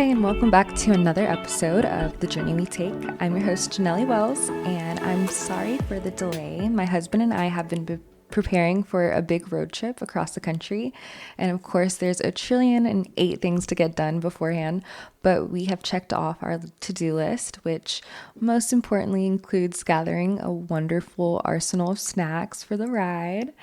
and welcome back to another episode of The Journey We Take. I'm your host, Janelle Wells, and I'm sorry for the delay. My husband and I have been preparing for a big road trip across the country, and of course, there's 1,000,008,000,008 things to get done beforehand, but we have checked off our to-do list, which most importantly includes gathering a wonderful arsenal of snacks for the ride.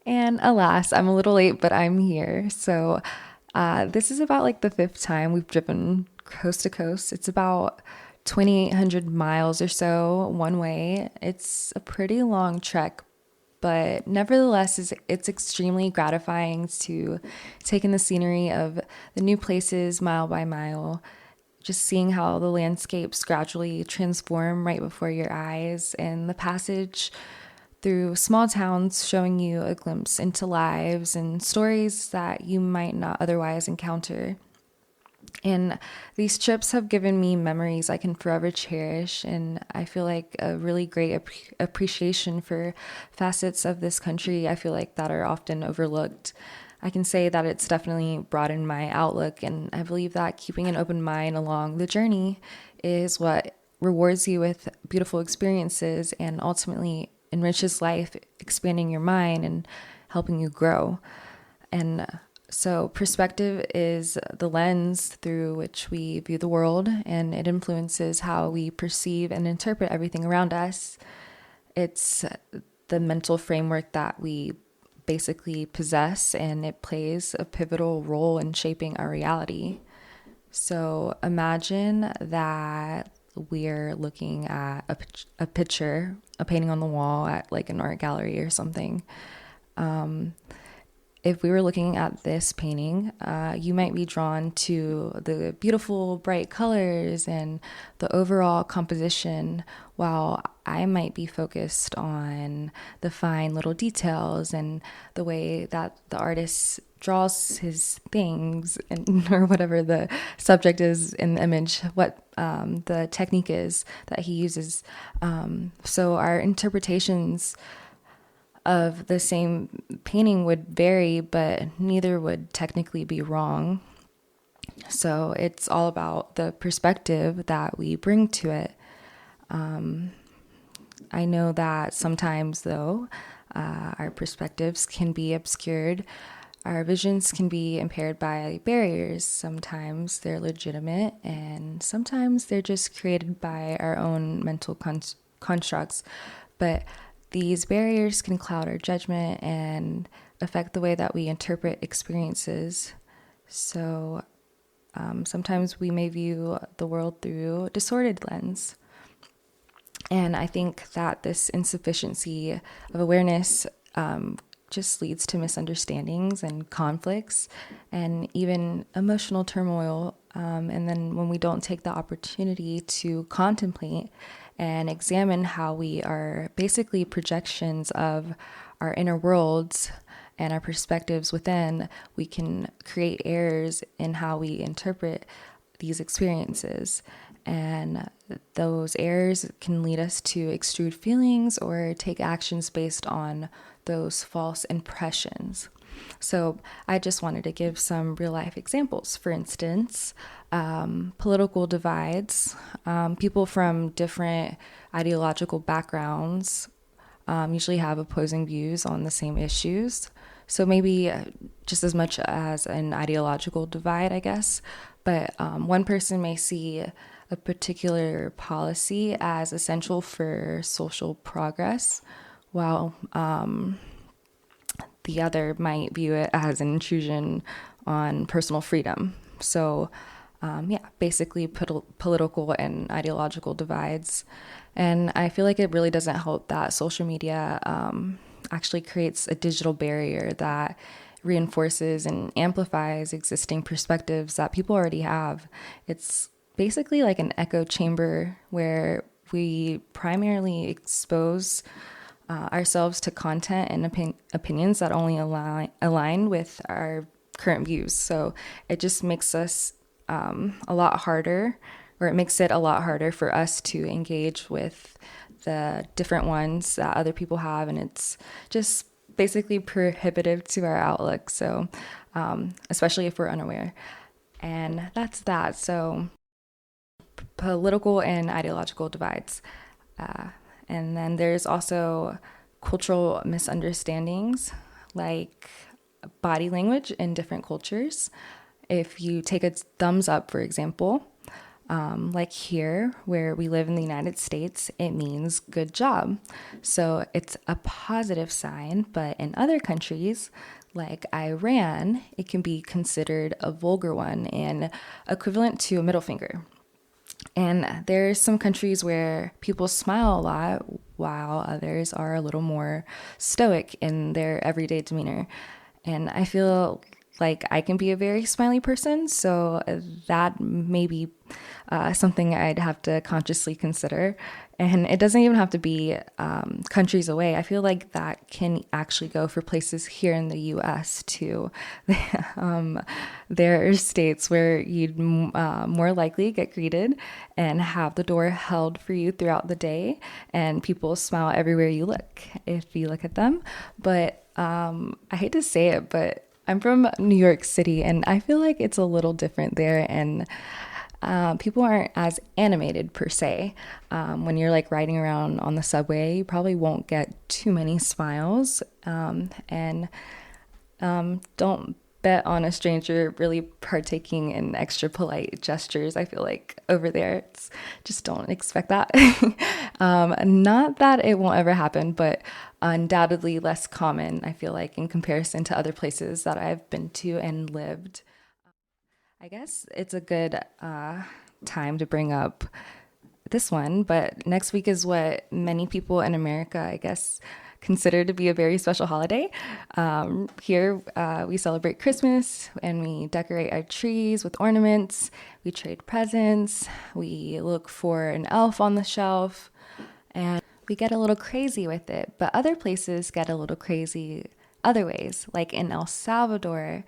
And alas, I'm a little late, but I'm here. So this is about like the fifth time we've driven coast to coast. It's about 2,800 miles or so one way. It's a pretty long trek, but nevertheless, it's extremely gratifying to take in the scenery of the new places mile by mile, just seeing how the landscapes gradually transform right before your eyes, and the passage through small towns showing you a glimpse into lives and stories that you might not otherwise encounter. And these trips have given me memories I can forever cherish, and I feel like a really great appreciation for facets of this country I feel like that are often overlooked. I can say that it's definitely broadened my outlook, and I believe that keeping an open mind along the journey is what rewards you with beautiful experiences and ultimately enriches life, expanding your mind and helping you grow. And so perspective is the lens through which we view the world, and it influences how we perceive and interpret everything around us. It's the mental framework that we basically possess, and it plays a pivotal role in shaping our reality. So imagine that we're looking at a picture, a painting on the wall at like an art gallery or something. If we were looking at this painting, you might be drawn to the beautiful, bright colors and the overall composition, while I might be focused on the fine little details and the way that the artist draws his things, and or whatever the subject is in the image, what the technique is that he uses. So our interpretations of the same painting would vary, but neither would technically be wrong. So it's all about the perspective that we bring to it. I know that sometimes, though, our perspectives can be obscured. Our visions can be impaired by barriers. Sometimes they're legitimate, and sometimes they're just created by our own mental constructs. But these barriers can cloud our judgment and affect the way that we interpret experiences. So sometimes we may view the world through a distorted lens. And I think that this insufficiency of awareness just leads to misunderstandings and conflicts and even emotional turmoil. And then when we don't take the opportunity to contemplate and examine how we are basically projections of our inner worlds and our perspectives within, we can create errors in how we interpret these experiences. And those errors can lead us to extrude feelings or take actions based on those false impressions. So I just wanted to give some real life examples. For instance, political divides. People from different ideological backgrounds usually have opposing views on the same issues. So maybe just as much as an ideological divide, I guess. But one person may see a particular policy as essential for social progress, while the other might view it as an intrusion on personal freedom. So basically political and ideological divides. And I feel like it really doesn't help that social media actually creates a digital barrier that reinforces and amplifies existing perspectives that people already have. It's basically like an echo chamber where we primarily expose ourselves to content and opinions that only align with our current views. So it just makes us a lot harder, or it makes it a lot harder for us to engage with the different ones that other people have, and it's just basically prohibitive to our outlook. So especially if we're unaware. And that's that. So political and ideological divides. Uh, and then there's also cultural misunderstandings, like body language in different cultures. If you take a thumbs up, for example, like here where we live in the United States, it means good job. So it's a positive sign, but in other countries, like Iran, it can be considered a vulgar one and equivalent to a middle finger. And there's some countries where people smile a lot, while others are a little more stoic in their everyday demeanor. And I feel like I can be a very smiley person, so that may be something I'd have to consciously consider. And it doesn't even have to be countries away. I feel like that can actually go for places here in the US too. There are states where you'd more likely get greeted and have the door held for you throughout the day, and people smile everywhere you look if you look at them. But I hate to say it, but I'm from New York City, and I feel like it's a little different there, and people aren't as animated per se. When you're like riding around on the subway, you probably won't get too many smiles, and don't bet on a stranger really partaking in extra polite gestures. I feel like over there, it's just don't expect that. Not that it won't ever happen, but undoubtedly less common, I feel like, in comparison to other places that I've been to and lived. I guess it's a good time to bring up this one, but next week is what many people in America, I guess, consider to be a very special holiday. Here, we celebrate Christmas and we decorate our trees with ornaments. We trade presents. We look for an elf on the shelf, and we get a little crazy with it. But other places get a little crazy other ways, like in El Salvador,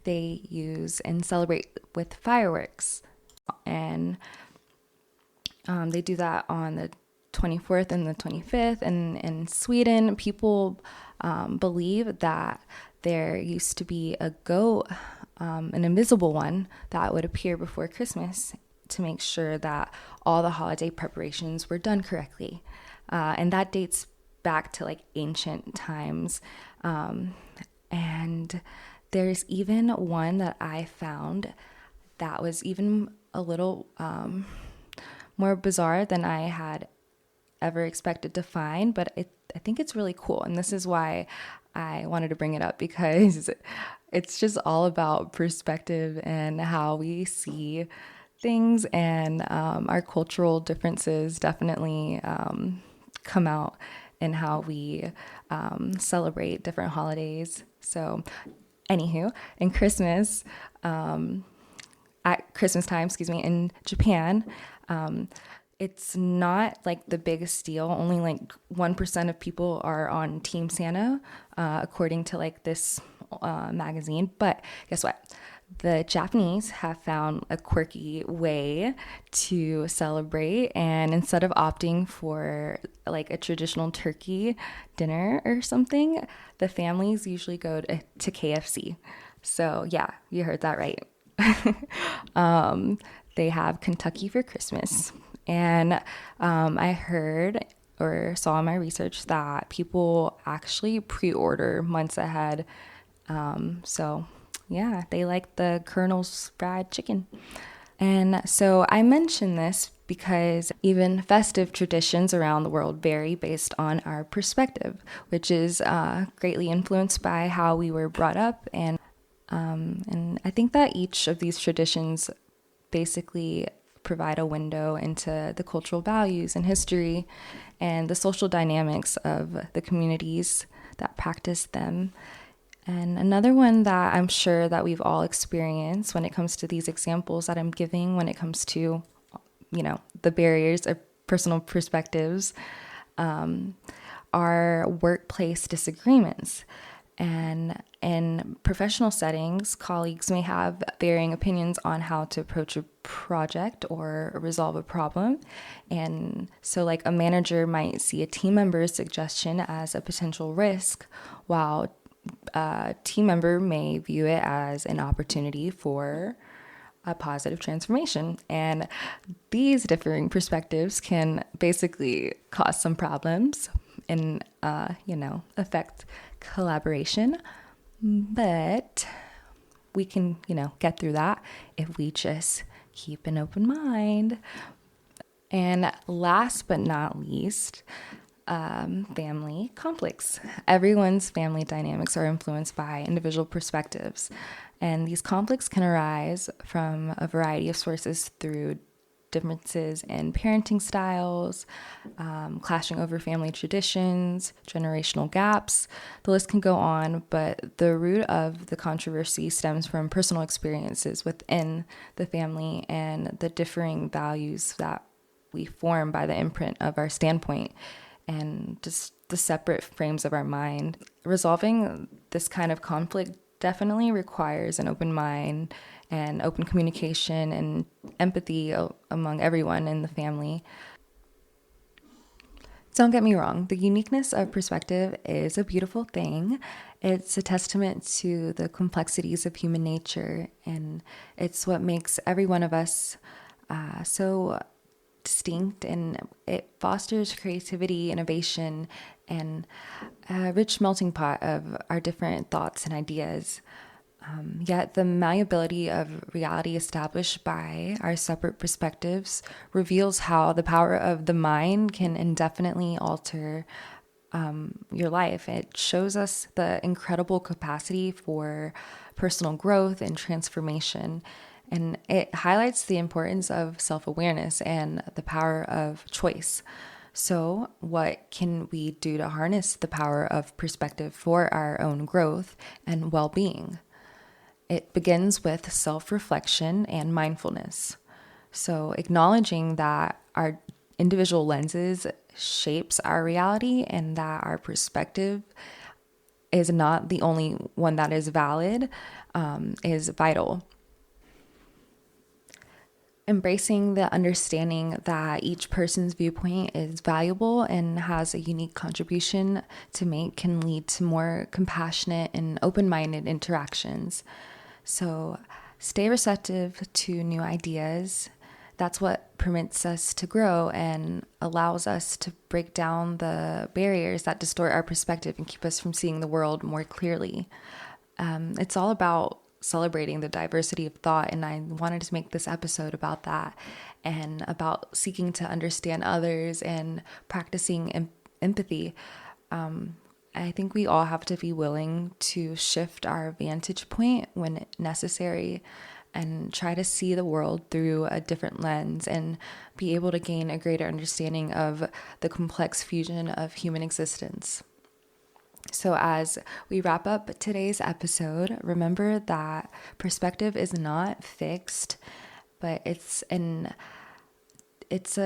they use and celebrate with fireworks. And they do that on the 24th and the 25th. And in Sweden, people believe that there used to be a goat, an invisible one, that would appear before Christmas to make sure that all the holiday preparations were done correctly. And that dates back to like ancient times. And there's even one that I found that was even a little more bizarre than I had ever expected to find, but I think it's really cool. And this is why I wanted to bring it up, because it's just all about perspective and how we see things, and our cultural differences definitely come out in how we celebrate different holidays. So anywho, in Christmas, at Christmas time, in Japan, it's not like the biggest deal. Only like 1% of people are on Team Santa, according to like this magazine. But guess what? The Japanese have found a quirky way to celebrate, and instead of opting for like a traditional turkey dinner or something, the families usually go to KFC. So yeah, you heard that right. They have Kentucky for Christmas. And I heard or saw in my research that people actually pre-order months ahead. So yeah, they like the Colonel's fried chicken. And so I mention this because even festive traditions around the world vary based on our perspective, which is greatly influenced by how we were brought up. And I think that each of these traditions basically provide a window into the cultural values and history and the social dynamics of the communities that practice them. And another one that I'm sure that we've all experienced when it comes to these examples that I'm giving, when it comes to, the barriers of personal perspectives, are workplace disagreements. And in professional settings, colleagues may have varying opinions on how to approach a project or resolve a problem. And so like a manager might see a team member's suggestion as a potential risk, while a team member may view it as an opportunity for a positive transformation. And these differing perspectives can basically cause some problems and, affect collaboration. But we can, get through that if we just keep an open mind. And last but not least, family conflicts. Everyone's family dynamics are influenced by individual perspectives, and these conflicts can arise from a variety of sources through differences in parenting styles, clashing over family traditions, generational gaps. The list can go on, but the root of the controversy stems from personal experiences within the family and the differing values that we form by the imprint of our standpoint and just the separate frames of our mind. Resolving this kind of conflict definitely requires an open mind and open communication and empathy among everyone in the family. Don't get me wrong, the uniqueness of perspective is a beautiful thing. It's a testament to the complexities of human nature, and it's what makes every one of us so distinct, and it fosters creativity, innovation, and a rich melting pot of our different thoughts and ideas. Yet the malleability of reality established by our separate perspectives reveals how the power of the mind can indefinitely alter your life. It shows us the incredible capacity for personal growth and transformation. And it highlights the importance of self-awareness and the power of choice. So, what can we do to harness the power of perspective for our own growth and well-being? It begins with self-reflection and mindfulness. So, acknowledging that our individual lenses shapes our reality and that our perspective is not the only one that is valid is vital. Embracing the understanding that each person's viewpoint is valuable and has a unique contribution to make can lead to more compassionate and open-minded interactions. So stay receptive to new ideas. That's what permits us to grow and allows us to break down the barriers that distort our perspective and keep us from seeing the world more clearly. It's all about celebrating the diversity of thought, and I wanted to make this episode about that and about seeking to understand others and practicing empathy. I think we all have to be willing to shift our vantage point when necessary and try to see the world through a different lens and be able to gain a greater understanding of the complex fusion of human existence. So as we wrap up today's episode, remember that perspective is not fixed, but it's a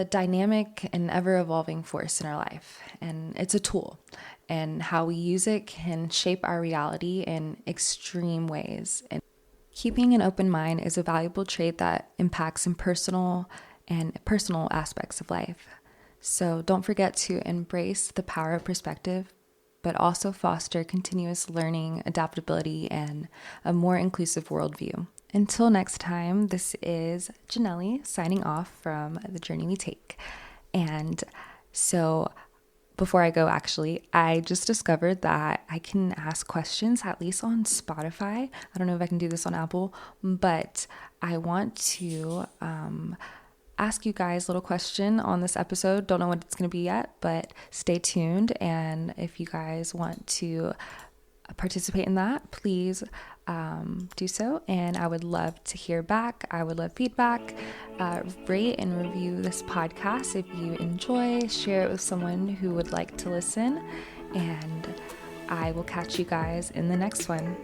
dynamic and ever-evolving force in our life, and it's a tool, and how we use it can shape our reality in extreme ways. And keeping an open mind is a valuable trait that impacts in personal aspects of life. So don't forget to embrace the power of perspective, but also foster continuous learning, adaptability, and a more inclusive worldview. Until next time, this is Janelle signing off from The Journey We Take. And so before I go, actually, I just discovered that I can ask questions, at least on Spotify. I don't know if I can do this on Apple, but I want to ask you guys a little question on this episode. Don't know what it's going to be yet, but stay tuned. And if you guys want to participate in that, please do so. And I would love to hear back. I would love feedback. Rate and review this podcast if you enjoy. Share it with someone who would like to listen. And I will catch you guys in the next one.